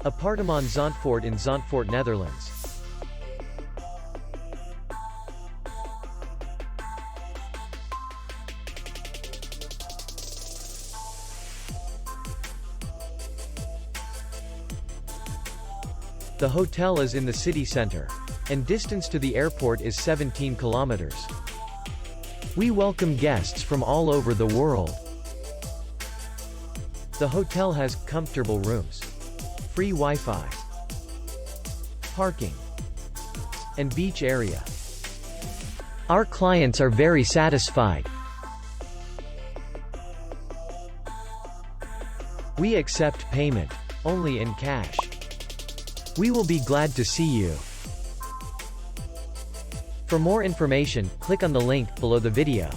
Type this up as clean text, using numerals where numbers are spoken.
Appartement Zandvoort in Zandvoort, Netherlands. The hotel is in the city center, and distance to the airport is 17 kilometers. We welcome guests from all over the world. The hotel has comfortable rooms, free Wi-Fi, parking, and beach area. Our clients are very satisfied. We accept payment only in cash. We will be glad to see you. For more information, click on the link below the video.